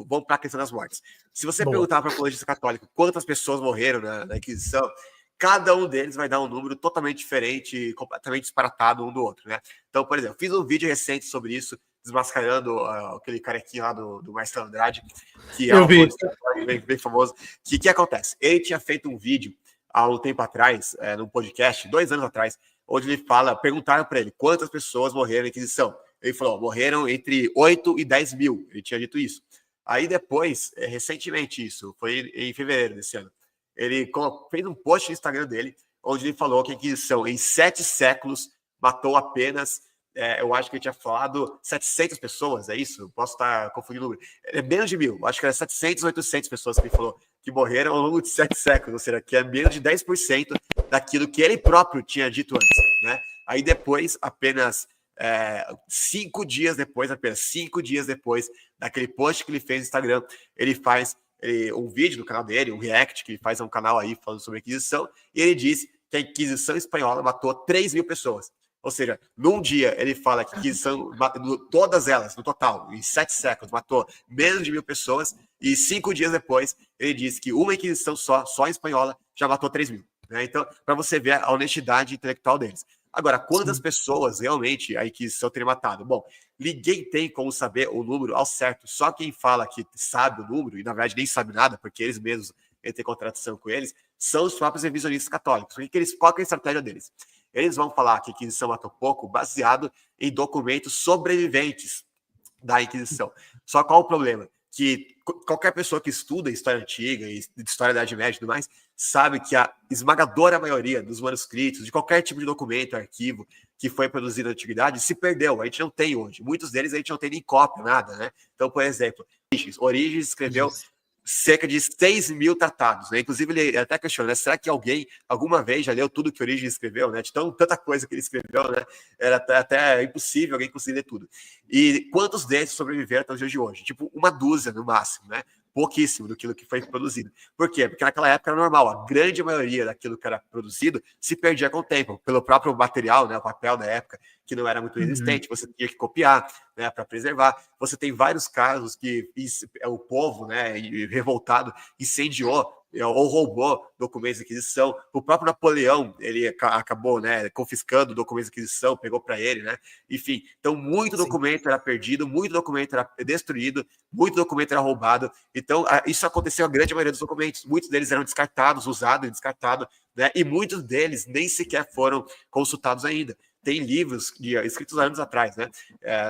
vamos para a questão das mortes. Se você perguntar para o apologista católico quantas pessoas morreram na Inquisição, cada um deles vai dar um número totalmente diferente, completamente disparatado um do outro, né? Então, por exemplo, fiz um vídeo recente sobre isso, desmascarando aquele carequinho lá do Marcelo Andrade, que é um apologista bem famoso. Que acontece? Ele tinha feito um vídeo há um tempo atrás, num podcast, 2 anos atrás, onde ele perguntaram para ele quantas pessoas morreram na Inquisição. Ele falou, morreram entre 8 e 10 mil. Ele tinha dito isso. Aí depois, recentemente isso, foi em fevereiro desse ano, ele fez um post no Instagram dele, onde ele falou que a Inquisição, em 7 séculos, matou apenas, eu acho que ele tinha falado 700 pessoas, é isso? Posso estar confundindo o número. É menos de 1.000, acho que era 700, 800 pessoas que ele falou que morreram ao longo de 7 séculos, ou seja, que é menos de 10% daquilo que ele próprio tinha dito antes, né? Aí depois, apenas 5 dias depois daquele post que ele fez no Instagram, ele faz um vídeo no canal dele, um react que ele faz, um canal aí falando sobre a Inquisição, e ele diz que a Inquisição espanhola matou 3 mil pessoas. Ou seja, num dia ele fala que a Inquisição, todas elas, no total, em 7 séculos, matou menos de 1.000 pessoas, e 5 dias depois ele diz que uma Inquisição só em espanhola, já matou 3 mil. Né? Então, para você ver a honestidade intelectual deles. Agora, quantas pessoas realmente a Inquisição teria matado? Bom, ninguém tem como saber o número ao certo. Só quem fala que sabe o número, e na verdade nem sabe nada, porque eles mesmos entram em contradição com eles, são os próprios revisionistas católicos. Qual que é a estratégia deles? Eles vão falar que a Inquisição matou pouco baseado em documentos sobreviventes da Inquisição. Só qual o problema? Que qualquer pessoa que estuda história antiga e história da Idade Média e tudo mais, sabe que a esmagadora maioria dos manuscritos, de qualquer tipo de documento, arquivo que foi produzido na antiguidade, se perdeu. A gente não tem hoje. Muitos deles a gente não tem nem cópia, nada, né? Então, por exemplo, Orígenes escreveu cerca de 6 mil tratados, né? Inclusive, ele até questiona, né? Será que alguém, alguma vez, já leu tudo que Orígenes escreveu, né? De tanta coisa que ele escreveu, né? Era até impossível alguém conseguir ler tudo. E quantos desses sobreviveram até os dias de hoje? Tipo, 1 dúzia no máximo, né? Pouquíssimo do que foi produzido. Por quê? Porque naquela época era normal, a grande maioria daquilo que era produzido se perdia com o tempo, pelo próprio material, né, o papel da época, que não era muito resistente, você tinha que copiar, né, para preservar. Você tem vários casos que o povo, né, revoltado, incendiou ou roubou documentos de aquisição. O próprio Napoleão, ele acabou, né, confiscando documentos de aquisição, pegou para ele, né? Enfim, então muito documento era perdido, muito documento era destruído, muito documento era roubado. Então, isso aconteceu a grande maioria dos documentos. Muitos deles eram descartados, usados e descartados, né? E muitos deles nem sequer foram consultados ainda. Tem livros escritos anos atrás, né?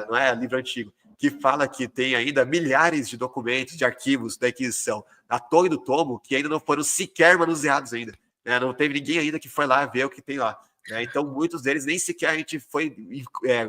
Não é livro antigo, que fala que tem ainda milhares de documentos, de arquivos da Inquisição, da Torre do Tomo, que ainda não foram sequer manuseados ainda. Né? Não teve ninguém ainda que foi lá ver o que tem lá. Né? Então, muitos deles nem sequer a gente foi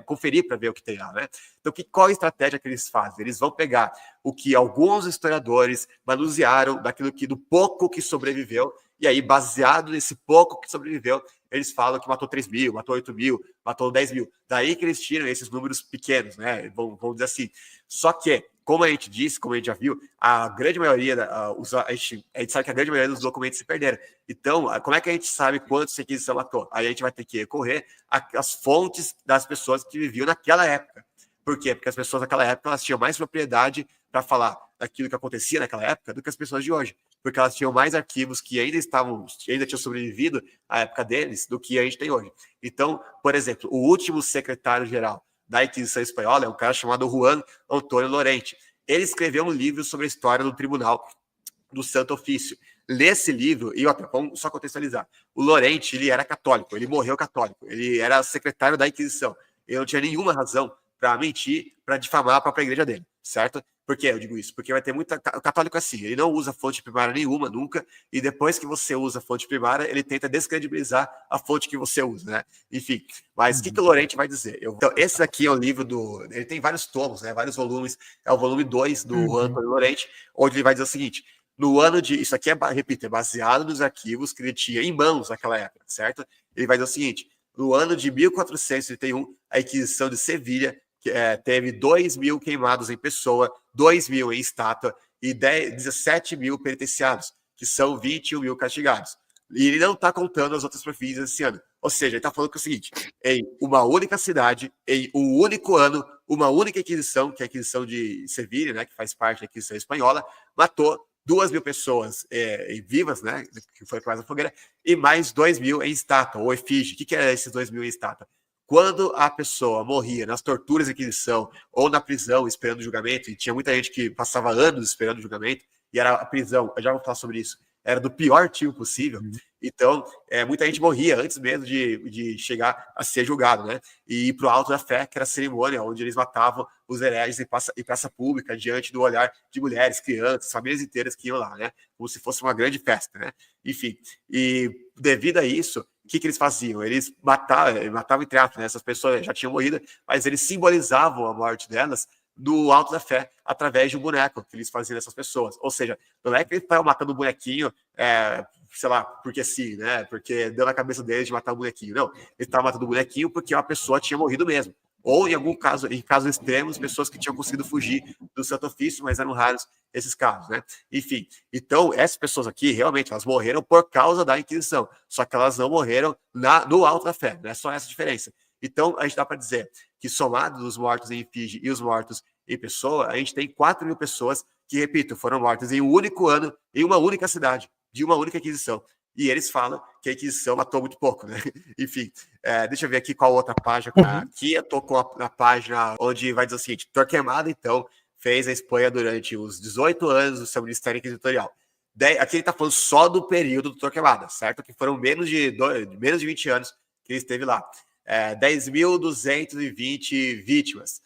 conferir para ver o que tem lá. Né? Então, qual a estratégia que eles fazem? Eles vão pegar o que alguns historiadores manusearam do pouco que sobreviveu, e aí, baseado nesse pouco que sobreviveu, eles falam que matou 3 mil, matou 8 mil, matou 10 mil. Daí que eles tiram esses números pequenos, né? Vamos dizer assim. Só que, como a gente disse, como a gente já viu, a grande maioria, a gente sabe que a grande maioria dos documentos se perderam. Então, como é que a gente sabe quantos a Inquisição matou? Aí a gente vai ter que recorrer às fontes das pessoas que viviam naquela época. Por quê? Porque as pessoas naquela época elas tinham mais propriedade para falar daquilo que acontecia naquela época do que as pessoas de hoje. Porque elas tinham mais arquivos que ainda tinham sobrevivido à época deles do que a gente tem hoje. Então, por exemplo, o último secretário-geral da Inquisição Espanhola é um cara chamado Juan Antônio Lorente. Ele escreveu um livro sobre a história do Tribunal do Santo Ofício. Nesse livro, e vamos só contextualizar, o Lorente, ele era católico, ele morreu católico, ele era secretário da Inquisição, ele não tinha nenhuma razão para mentir, para difamar a própria igreja dele, certo? Por que eu digo isso? Porque vai ter muito católico assim, ele não usa fonte primária nenhuma, nunca, e depois que você usa a fonte primária, ele tenta descredibilizar a fonte que você usa, né? Enfim, mas o que o Lorente vai dizer? Então, esse aqui é o livro ele tem vários tomos, né? Vários volumes, é o volume 2 do Antônio Lorente, onde ele vai dizer o seguinte: no ano de. Isso aqui repito, é baseado nos arquivos que ele tinha em mãos naquela época, certo? Ele vai dizer o seguinte: no ano de 1431, a Inquisição de Sevilha teve 2 mil queimados em pessoa, 2 mil em estátua e 17 mil penitenciados, que são 21 mil castigados. E ele não está contando as outras províncias esse ano. Ou seja, ele está falando que é o seguinte: em uma única cidade, em um único ano, uma única aquisição, que é a aquisição de Sevilha, né, que faz parte da aquisição espanhola, matou 2.000 pessoas vivas, né, que foi quase a fogueira, e mais 2.000 em estátua, ou efígie. O que é esses 2.000 em estátua? Quando a pessoa morria nas torturas de aquisição ou na prisão esperando o julgamento, e tinha muita gente que passava anos esperando o julgamento, e era a prisão, eu já vou falar sobre isso, era do pior tipo possível. Então, muita gente morria antes mesmo de chegar a ser julgado, né? E ir para o Alto da Fé, que era a cerimônia onde eles matavam os hereges em praça pública, diante do olhar de mulheres, crianças, famílias inteiras que iam lá, né? Como se fosse uma grande festa, né? Enfim, e devido a isso, o que eles faziam? Eles matavam entre aspas, né? Essas pessoas já tinham morrido, mas eles simbolizavam a morte delas do Alto da Fé, através de um boneco que eles faziam dessas pessoas. Ou seja, não é que eles estavam matando o bonequinho, sei lá, porque sim, né? Porque deu na cabeça deles de matar o bonequinho. Não, eles estavam matando o bonequinho porque uma pessoa tinha morrido mesmo. Ou, em algum caso, em casos extremos, pessoas que tinham conseguido fugir do santo ofício, mas eram raros esses casos, né? Enfim, então, essas pessoas aqui, realmente, elas morreram por causa da Inquisição, só que elas não morreram no Alto da Fé, não é só essa diferença. Então, a gente dá para dizer que, somado os mortos em efígie e os mortos em pessoa, a gente tem 4.000 pessoas que, repito, foram mortas em um único ano, em uma única cidade, de uma única aquisição. E eles falam que a aquisição matou muito pouco, né? Enfim, deixa eu ver aqui qual outra página. Aqui eu tô com a página onde vai dizer o seguinte: Torquemada, então, fez a Espanha durante os 18 anos do seu ministério inquisitorial. Aqui ele está falando só do período do Torquemada, certo? Que foram menos de 20 anos que ele esteve lá. 10.220 vítimas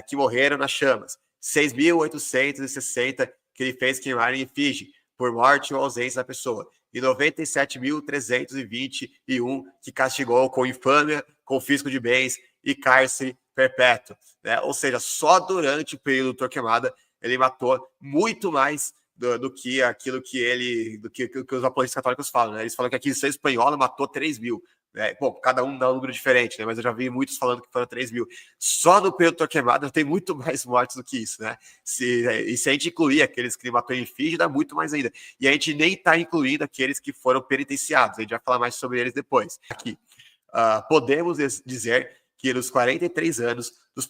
que morreram nas chamas. 6.860 que ele fez queimar em efígie, por morte ou ausência da pessoa. E 97.321 que castigou com infâmia, confisco de bens e cárcere perpétuo. Né? Ou seja, só durante o período do Torquemada ele matou muito mais do que aquilo que os apologistas católicos falam. Né? Eles falam que a Inquisição espanhola matou 3.000. Bom, cada um dá um número diferente, né? Mas eu já vi muitos falando que foram 3.000. Só no período Torquemada tem muito mais mortes do que isso, né? Se a gente incluir aqueles que matou em efígie, dá muito mais ainda. E a gente nem está incluindo aqueles que foram penitenciados. A gente vai falar mais sobre eles depois. Aqui, podemos dizer que nos 43 anos dos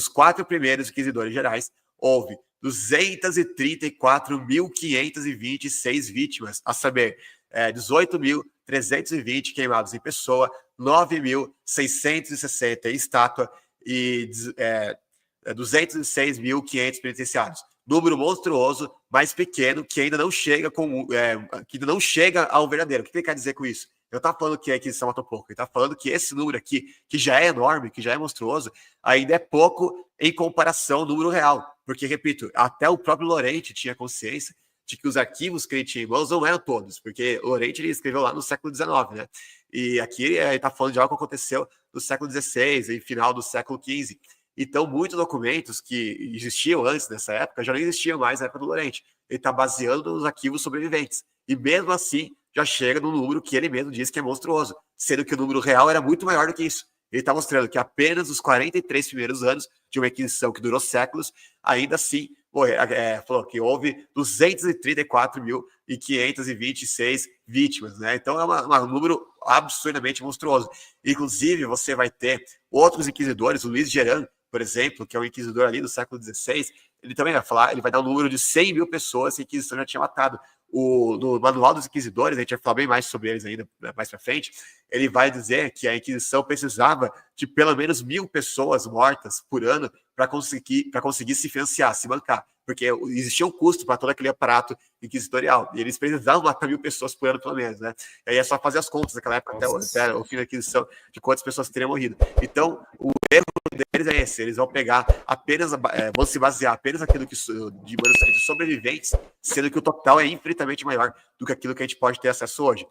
4 primeiros inquisidores gerais, houve 234.526 vítimas, a saber, 18.320 queimados em pessoa, 9.660 em estátua e 206.500 penitenciários. Número monstruoso, mas pequeno, que ainda não chega ao verdadeiro. O que ele quer dizer com isso? Eu estava falando que a Inquisição matou pouco. Ele está falando que esse número aqui, que já é enorme, que já é monstruoso, ainda é pouco em comparação ao número real. Porque, repito, até o próprio Lorente tinha consciência de que os arquivos que ele tinha em mãos não eram todos, porque Lorente ele escreveu lá no século XIX, né? E aqui ele está falando de algo que aconteceu no século XVI e final do século XV. Então, muitos documentos que existiam antes dessa época já não existiam mais na época do Lorente. Ele está baseando nos arquivos sobreviventes. E mesmo assim, já chega no número que ele mesmo diz que é monstruoso, sendo que o número real era muito maior do que isso. Ele está mostrando que apenas os 43 primeiros anos de uma Inquisição que durou séculos, ainda assim, falou que houve 234.526 vítimas, né? Então é um número absurdamente monstruoso. Inclusive, você vai ter outros inquisidores, o Luiz Geran, por exemplo, que é um inquisidor ali do século XVI, ele também vai falar, ele vai dar um número de 100.000 pessoas que a Inquisição já tinha matado. No Manual dos Inquisidores, a gente vai falar bem mais sobre eles ainda mais para frente, ele vai dizer que a Inquisição precisava de pelo menos 1.000 pessoas mortas por ano para conseguir se financiar, se bancar, porque existia um custo para todo aquele aparato inquisitorial, e eles precisavam matar 1.000 pessoas por ano, pelo menos, né? E aí é só fazer as contas naquela época, até o fim da Inquisição, de quantas pessoas teriam morrido. Então, o erro deles é esse: eles vão pegar apenas, vão se basear apenas naquilo de manuscritos sobreviventes, sendo que o total é infinitamente maior do que aquilo que a gente pode ter acesso hoje.